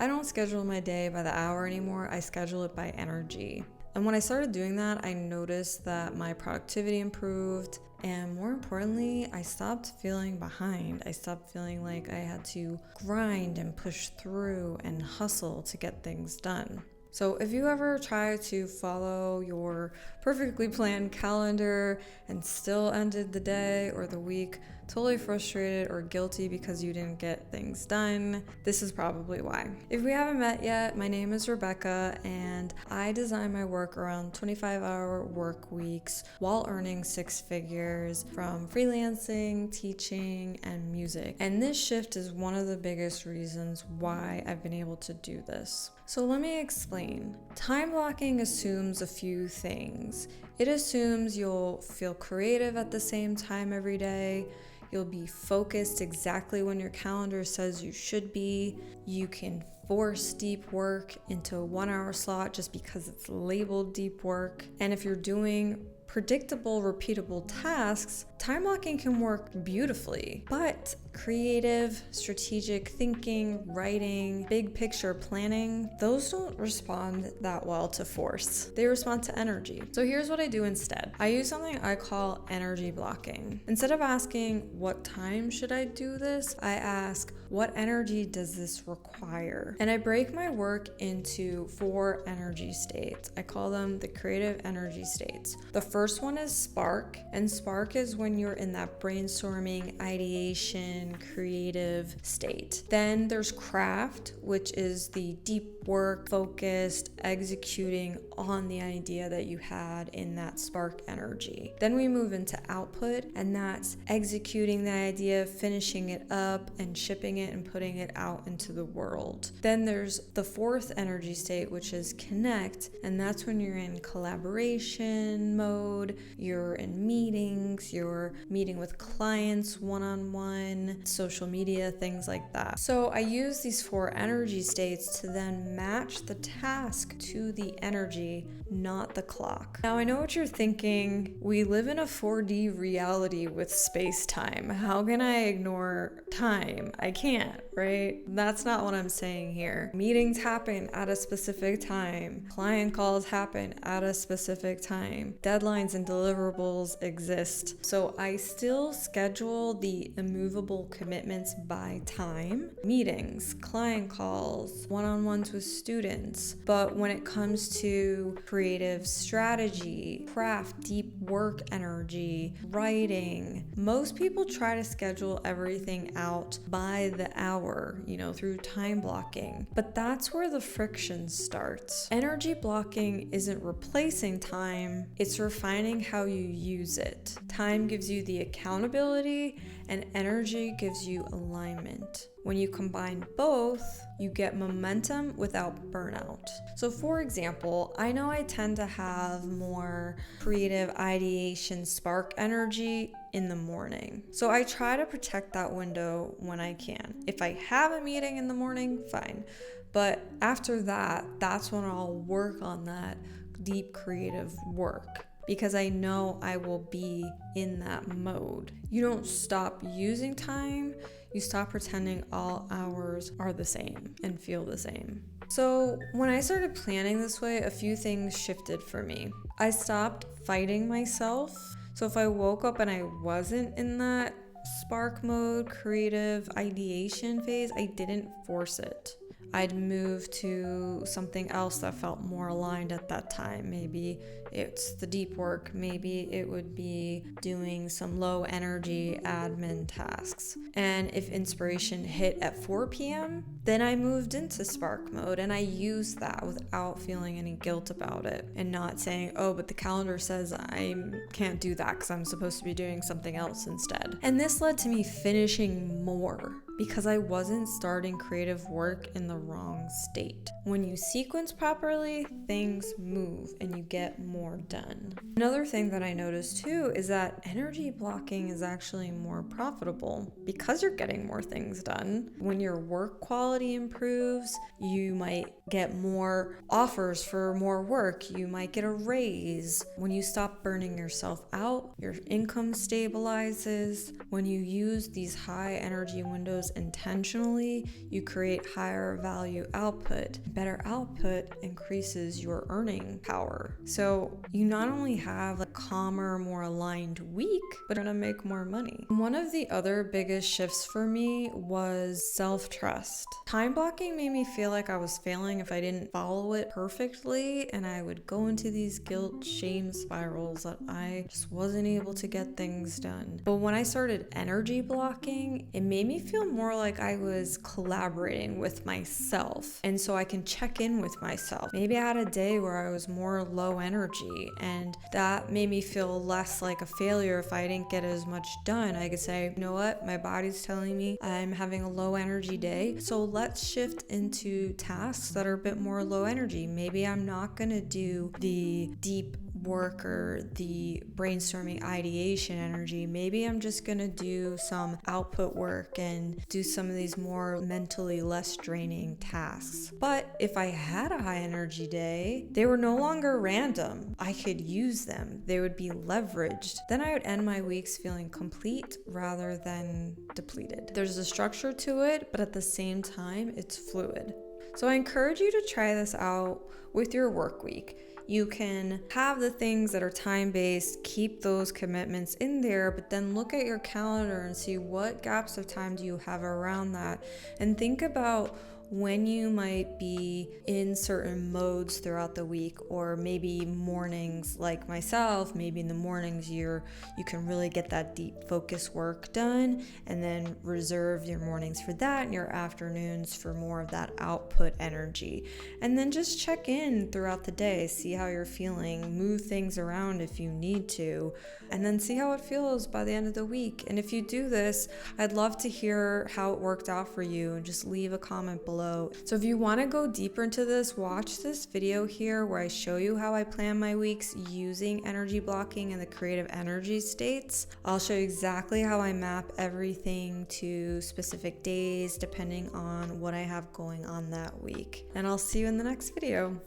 I don't schedule my day by the hour anymore. I schedule it by energy. And when I started doing that, I noticed that my productivity improved. And more importantly, I stopped feeling behind. I stopped feeling like I had to grind and push through and hustle to get things done. So if you ever try to follow your perfectly planned calendar and still ended the day or the week totally frustrated or guilty because you didn't get things done, this is probably why. If we haven't met yet, my name is Rebecca and I design my work around 25-hour work weeks while earning 6 figures from freelancing, teaching, and music. And this shift is one of the biggest reasons why I've been able to do this. So let me explain. Time blocking assumes a few things. It assumes you'll feel creative at the same time every day. You'll be focused exactly when your calendar says you should be. You can force deep work into a 1-hour slot just because it's labeled deep work. And if you're doing predictable, repeatable tasks, time blocking can work beautifully. But creative, strategic thinking, writing, big picture planning, those don't respond that well to force. They respond to energy. So here's what I do instead. I use something I call energy blocking. Instead of asking, what time should I do this? I ask, what energy does this require? And I break my work into 4 energy states. I call them the creative energy states. The first one is spark, and spark is when you're in that brainstorming, ideation, creative state. Then there's craft, which is the deep work, focused, executing on the idea that you had in that spark energy. Then we move into output, and that's executing the idea, finishing it up, and shipping it and putting it out into the world. Then there's the 4th energy state, which is connect, and that's when you're in collaboration mode, you're in meetings, you're meeting with clients one-on-one, social media, things like that. So I use these 4 energy states to then match the task to the energy, not the clock. Now I know what you're thinking. We live in a 4D reality with space-time. How can I ignore time? I can't, right? That's not what I'm saying here. Meetings happen at a specific time. Client calls happen at a specific time. Deadlines and deliverables exist. So I still schedule the immovable commitments by time. Meetings, client calls, one-on-ones with students. But when it comes to creative strategy, craft, deep work energy, writing, most people try to schedule everything out by the hour, through time blocking. But that's where the friction starts. Energy blocking isn't replacing time, it's refining how you use it. Time gives you the accountability, and energy gives you alignment. When you combine both, you get momentum without burnout. So for example, I know I tend to have more creative ideation spark energy in the morning. So I try to protect that window when I can. If I have a meeting in the morning, fine. But after that, that's when I'll work on that deep creative work, because I know I will be in that mode. You don't stop using time, you stop pretending all hours are the same and feel the same. So when I started planning this way, a few things shifted for me. I stopped fighting myself. So if I woke up and I wasn't in that spark mode, creative ideation phase, I didn't force it. I'd move to something else that felt more aligned at that time. Maybe it's the deep work. Maybe it would be doing some low energy admin tasks. And if inspiration hit at 4 p.m., then I moved into spark mode and I used that without feeling any guilt about it and not saying, oh, but the calendar says I can't do that because I'm supposed to be doing something else instead. And this led to me finishing more because I wasn't starting creative work in the wrong state. When you sequence properly, things move and you get more done. Another thing that I noticed too is that energy blocking is actually more profitable because you're getting more things done. When your work quality improves, you might get more offers for more work. You might get a raise. When you stop burning yourself out, your income stabilizes. When you use these high energy windows just intentionally, you create higher value output. Better output increases your earning power. So you not only have a calmer, more aligned week, but you're gonna make more money. One of the other biggest shifts for me was self-trust. Time blocking made me feel like I was failing if I didn't follow it perfectly, and I would go into these guilt, shame spirals that I just wasn't able to get things done. But when I started energy blocking, it made me feel more like I was collaborating with myself, and so I can check in with myself. Maybe I had a day where I was more low energy, and that made me feel less like a failure if I didn't get as much done. I could say, you know what, my body's telling me I'm having a low energy day, so let's shift into tasks that are a bit more low energy. Maybe I'm not gonna do the deep work or the brainstorming ideation energy. Maybe I'm just gonna do some output work and do some of these more mentally less draining tasks. But if I had a high energy day, they were no longer random. I could use them. They would be leveraged. Then I would end my weeks feeling complete rather than depleted. There's a structure to it, but at the same time, it's fluid. So I encourage you to try this out with your work week. You can have the things that are time-based, keep those commitments in there, but then look at your calendar and see what gaps of time do you have around that, and think about when you might be in certain modes throughout the week, or maybe mornings like myself, maybe in the mornings you can really get that deep focus work done, and then reserve your mornings for that and your afternoons for more of that output energy. And then just check in throughout the day, see how you're feeling, move things around if you need to, and then see how it feels by the end of the week. And if you do this, I'd love to hear how it worked out for you, and just leave a comment below. So if you want to go deeper into this, watch this video here where I show you how I plan my weeks using energy blocking and the creative energy states. I'll show you exactly how I map everything to specific days depending on what I have going on that week. And I'll see you in the next video.